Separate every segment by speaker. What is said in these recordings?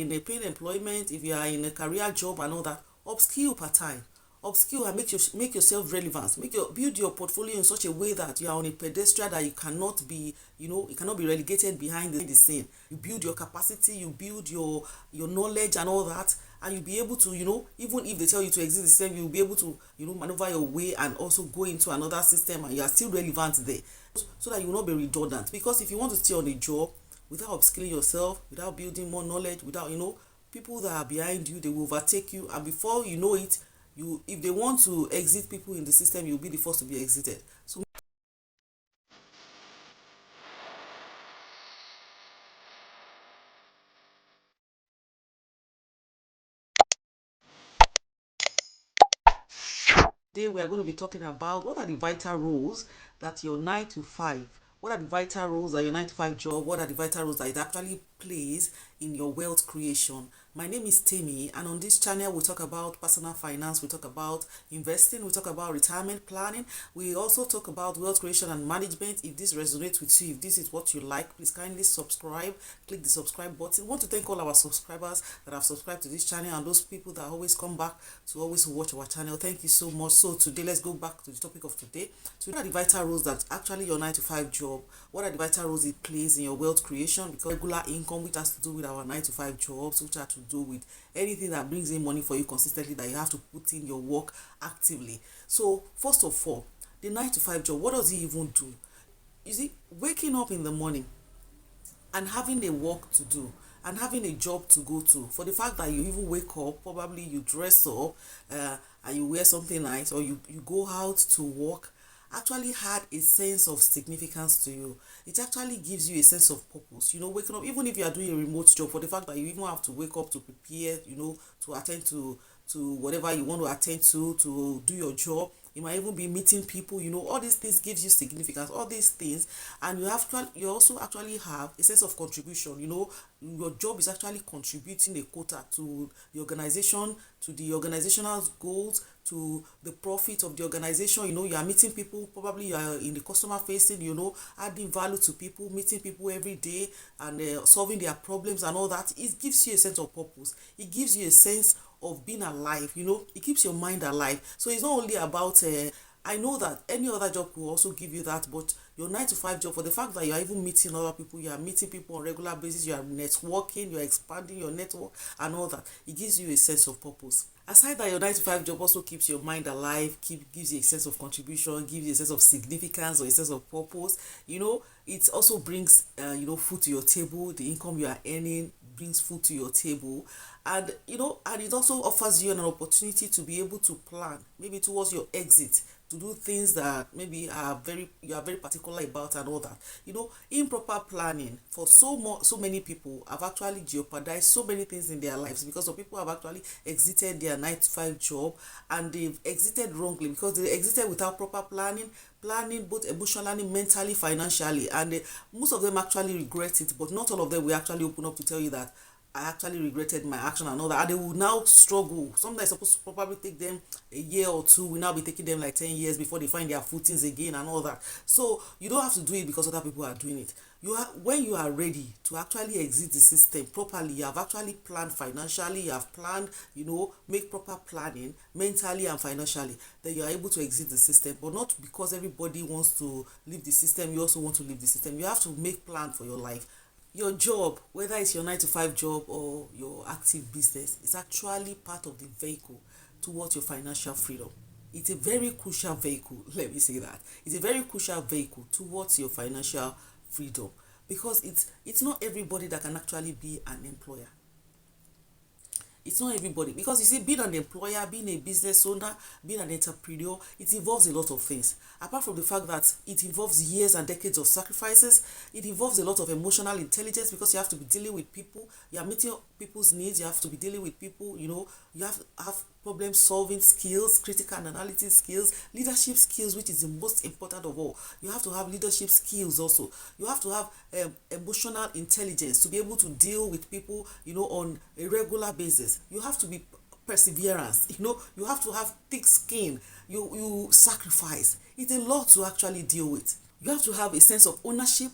Speaker 1: in a paid employment, if you are in a career job and all that, upskill part time. Upskill and make yourself relevant. Build your portfolio in such a way that you are on a pedestal that you cannot be, you cannot be relegated behind the scene. You build your capacity, you build your knowledge and all that, and you'll be able to, even if they tell you to exit the system, you'll be able to, maneuver your way and also go into another system, and you are still relevant there, so that you will not be redundant. Because if you want to stay on a job without upskilling yourself, without building more knowledge, without, people that are behind you, they will overtake you, and before you know it, if they want to exit people in the system, you'll be the first to be exited. So today we are going to be talking about what are the vital roles that your 9 to 5, what are the vital roles that your 9 to 5 job, what are the vital roles that it actually plays in your wealth creation. My name is Temi, and on this channel we talk about personal finance, we talk about investing, we talk about retirement planning, we also talk about wealth creation and management. If this resonates with you, if this is what you like, please kindly subscribe, click the subscribe button. We want to thank all our subscribers that have subscribed to this channel, and those people that always come back to always watch our channel. Thank you so much. So today, let's go back to the topic of today. So what are the vital roles that actually your 9 to 5 job, what are the vital roles it plays in your wealth creation? Because regular income, which has to do with our 9 to 5 jobs, which have to do with anything that brings in money for you consistently, that you have to put in your work actively. So first of all, the 9 to 5 job, what does it even do? You see, waking up in the morning and having a work to do and having a job to go to, for the fact that you even wake up, probably you dress up, and you wear something nice, or you go out to work, actually had a sense of significance to you. It actually gives you a sense of purpose. Waking up, even if you are doing a remote job, for the fact that you even have to wake up to prepare, to attend to whatever you want to attend to do your job. You might even be meeting people, all these things gives you significance, all these things. And you also actually have a sense of contribution. Your job is actually contributing a quota to the organization, to the organizational goals, to the profit of the organization. You are meeting people, probably you are in the customer facing, adding value to people, meeting people every day, and solving their problems and all that. It gives you a sense of purpose. It gives you a sense of being alive. It keeps your mind alive. So it's not only about I know that any other job will also give you that, but your 9 to 5 job, for the fact that you are even meeting other people, you are meeting people on regular basis, you are networking, you are expanding your network and all that, it gives you a sense of purpose. Aside that, your 9 to 5 job also keeps your mind alive, gives you a sense of contribution, gives you a sense of significance or a sense of purpose. It also brings food to your table. The income you are earning brings food to your table, and and it also offers you an opportunity to be able to plan maybe towards your exit, to do things that maybe you are very particular about and all that. Improper planning for so many people have actually jeopardized so many things in their lives, because some people have actually exited their 9 to 5 job, and they've exited wrongly because they exited without proper planning both emotionally, mentally, financially, and most of them actually regret it, but not all of them will actually open up to tell you that I actually regretted my action and all that, and they will now struggle. Something that's supposed to probably take them a year or two will now be taking them like 10 years before they find their footings again and all that. So you don't have to do it because other people are doing it. When you are ready to actually exit the system properly, you have actually planned financially, you have planned, make proper planning mentally and financially, then you are able to exit the system. But not because everybody wants to leave the system, you also want to leave the system. You have to make plan for your life. Your job, whether it's your 9 to 5 job or your active business, is actually part of the vehicle towards your financial freedom. It's a very crucial vehicle, let me say that. It's a very crucial vehicle towards your financial freedom, because it's not everybody that can actually be an employer. It's not everybody, because you see, being an employer, being a business owner, being an entrepreneur, it involves a lot of things. Apart from the fact that it involves years and decades of sacrifices, it involves a lot of emotional intelligence, because you have to be dealing with people, you are meeting people's needs, you have to be dealing with people, you have to have problem solving skills, critical analysis skills, leadership skills, which is the most important of all. You have to have leadership skills also. You have to have emotional intelligence to be able to deal with people, on a regular basis. You have to be perseverance, you have to have thick skin. You sacrifice. It's a lot to actually deal with. You have to have a sense of ownership.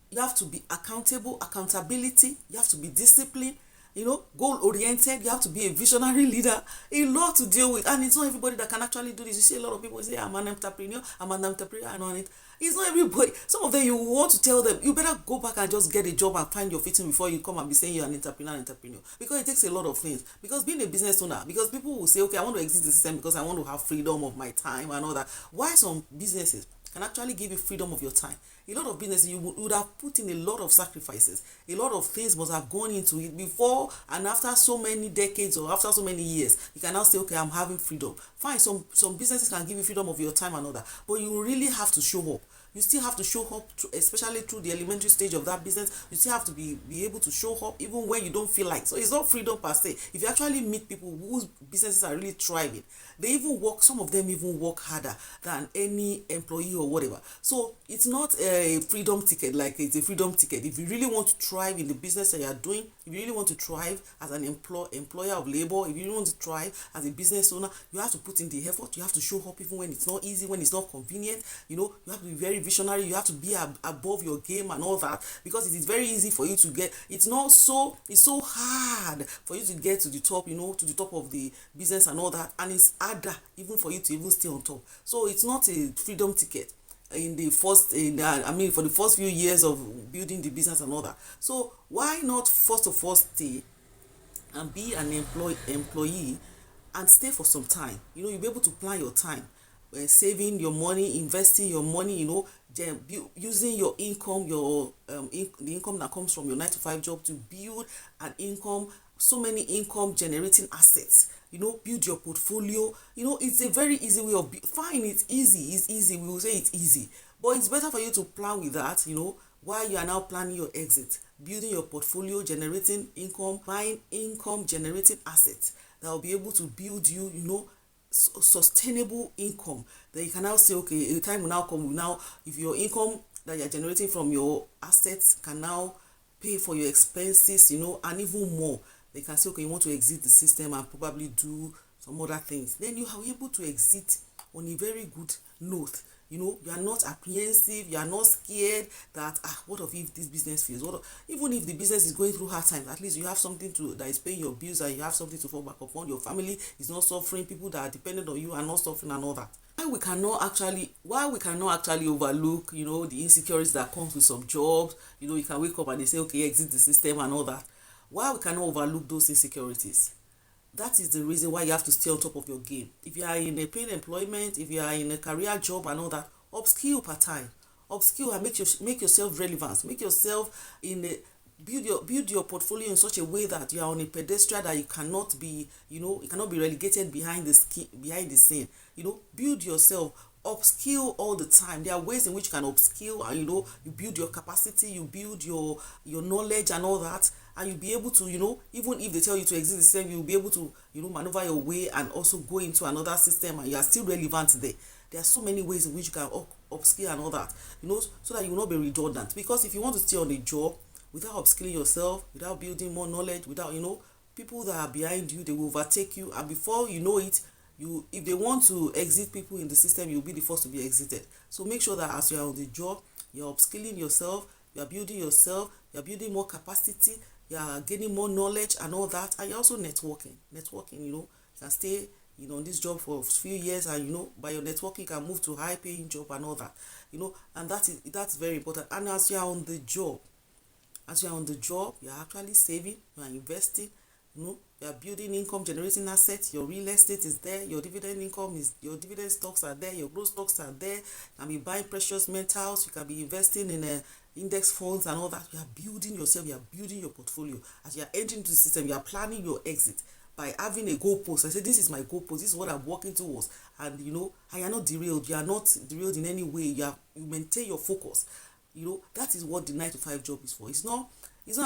Speaker 1: You have to be accountability. You have to be disciplined. goal oriented. You have to be a visionary leader. A lot to deal with, and it's not everybody that can actually do this. You see a lot of people say, I'm an entrepreneur, I know it. It's not everybody. Some of them, you want to tell them, you better go back and just get a job and find your fitting before you come and be saying you're an entrepreneur, because it takes a lot of things. Because being a business owner, because people will say, okay, I want to exit the system because I want to have freedom of my time and all that. Why some businesses can actually give you freedom of your time? A lot of businesses, you would have put in a lot of sacrifices. A lot of things must have gone into it before and after so many decades or after so many years. You can now say, okay, I'm having freedom. Fine, some businesses can give you freedom of your time and all that, but you really have to show up. You still have to show up, especially through the elementary stage of that business. You still have to be able to show up even when you don't feel like. So it's not freedom per se. If you actually meet people whose businesses are really thriving, some of them even work harder than any employee or whatever. So it's not a freedom ticket, like it's a freedom ticket. If you really want to thrive in the business that you are doing, if you really want to thrive as an employer of labor, if you really want to thrive as a business owner, you have to put in the effort. You have to show up even when it's not easy, when it's not convenient. You have to be very visionary. You have to be above your game and all that, because it is very easy for you to get. It's so hard for you to get to the top, to the top of the business and all that, and it's harder even for you to even stay on top. So it's not a freedom ticket for the first few years of building the business and all that. So why not first of all stay and be an employee and stay for some time? You'll be able to plan your time, saving your money, investing your money, using your income, the income that comes from your 9 to 5 job to build an income, so many income generating assets. Build your portfolio. It's a very easy way of fine. It's easy. We will say it's easy, but it's better for you to plan with that. While you are now planning your exit, building your portfolio, generating income, buying income generating assets that will be able to build you, sustainable income. Then you can now say, okay, a time will now come. If your income that you're generating from your assets can now pay for your expenses, and even more, they can say, okay, you want to exit the system and probably do some other things. Then you are able to exit on a very good note. You are not apprehensive, you are not scared that what if this business fails? Even if the business is going through hard times, at least you have something that is paying your bills, and you have something to fall back upon. Your family is not suffering, people that are dependent on you are not suffering and all that. Why we cannot actually overlook, the insecurities that comes with some jobs. You can wake up and they say, okay, exit the system and all that. Why we cannot overlook those insecurities? That is the reason why you have to stay on top of your game. If you are in a paid employment, if you are in a career job and all that, upskill part-time. Upskill and make yourself relevant. Make yourself build your portfolio in such a way that you are on a pedestal that you cannot be relegated behind the scene. Build yourself. Upskill all the time. There are ways in which you can upskill, and you build your capacity, you build your knowledge and all that, and you'll be able to, even if they tell you to exit the system, you'll be able to, maneuver your way and also go into another system, and you are still relevant there. There are so many ways in which you can upskill and all that, so that you will not be redundant. Because if you want to stay on the job without upskilling yourself, without building more knowledge, without, people that are behind you, they will overtake you, and before you know it, if they want to exit people in the system, you'll be the first to be exited. So make sure that as you are on the job, you're upskilling yourself, you're building yourself, you're building more capacity, you're gaining more knowledge and all that, and you're also networking. You can stay on this job for a few years, and by your networking you can move to high paying job and all that, and that's very important. And as you're on the job, you're actually saving, you're investing, you are building income generating assets. Your real estate is there, your dividend stocks are there, your growth stocks are there. You can be buying precious metals, you can be investing in index funds and all that. You are building yourself, you are building your portfolio. As you are entering into the system, you are planning your exit by having a goalpost. I say, this is my goalpost, this is what I'm working towards, and and you are not derailed. You are not derailed in any way. You maintain your focus. That is what the 9 to 5 job is for. It's not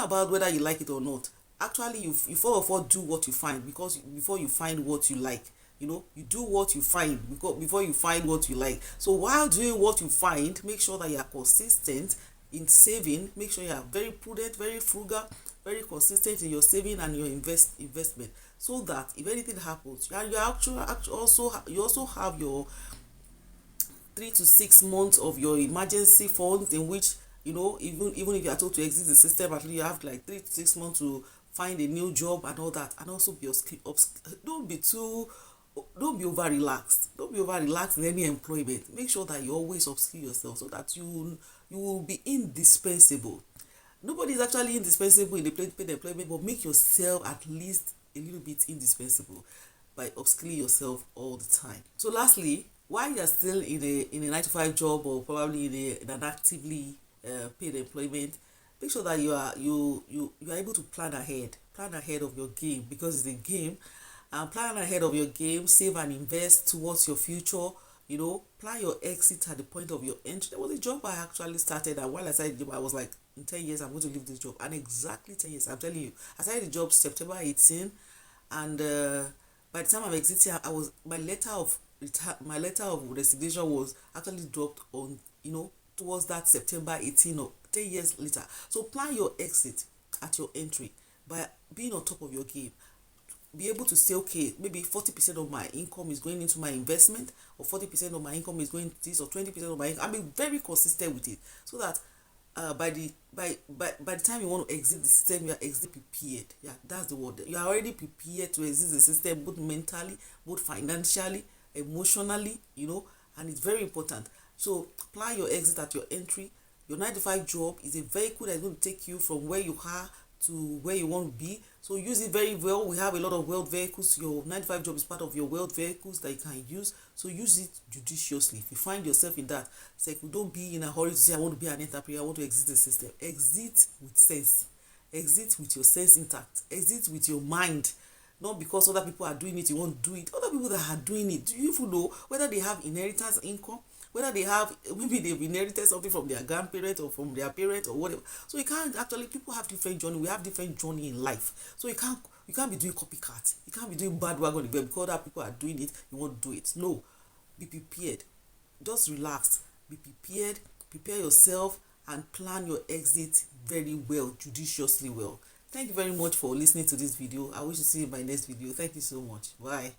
Speaker 1: about whether you like it or not. Actually, you first of all do what you find, because before you find what you like, you do what you find before you find what you like. So while doing what you find, make sure that you are consistent in saving. Make sure you are very prudent, very frugal, very consistent in your saving and your investment, so that if anything happens, you also have your 3 to 6 months of your emergency funds, in which even if you are told to exit the system, at least you have like 3 to 6 months to find a new job and all that, and also be don't be over relaxed. Don't be over relaxed in any employment. Make sure that you always upskill yourself so that you will be indispensable. Nobody is actually indispensable in the paid employment, but make yourself at least a little bit indispensable by upskilling yourself all the time. So lastly, while you are still in a 9 to 5 job, or probably in an actively paid employment, make sure that you are able to plan ahead of your game, because it's a game. And plan ahead of your game, save and invest towards your future. Plan your exit at the point of your entry. There was a job I actually started, and while I started the job, I was like, in 10 years I'm going to leave this job. And exactly 10 years, I'm telling you, I started the job September 18, and by the time I'm exiting, I was my letter of resignation was actually dropped on, towards that September 18, or 10 years later. So plan your exit at your entry by being on top of your game. Be able to say, okay, maybe 40% of my income is going into my investment, or 40% of my income is going to this, or 20% of my income. Be very consistent with it, so that by the time you want to exit the system, you are exit prepared. Yeah, that's the word. You are already prepared to exit the system, both mentally, both financially, emotionally, and it's very important. So plan your exit at your entry. Your 9 to 5 job is a vehicle that is going to take you from where you are to where you want to be. So use it very well. We have a lot of wealth vehicles. Your 9 to 5 job is part of your wealth vehicles that you can use. So use it judiciously. If you find yourself in that, it's like, don't be in a hurry to say, I want to be an entrepreneur, I want to exit the system. Exit with sense. Exit with your sense intact. Exit with your mind. Not because other people are doing it, you won't do it. Other people that are doing it, do you even know whether they have inheritance income? Whether they have, maybe they've inherited something from their grandparents or from their parents or whatever. So you can't actually, people have different journey. We have different journey in life. So you can't be doing copycat. You can't be doing bad work on the bed because other people are doing it, you won't do it. No, be prepared. Just relax. Be prepared. Prepare yourself and plan your exit very well, judiciously well. Thank you very much for listening to this video. I wish to see you in my next video. Thank you so much. Bye.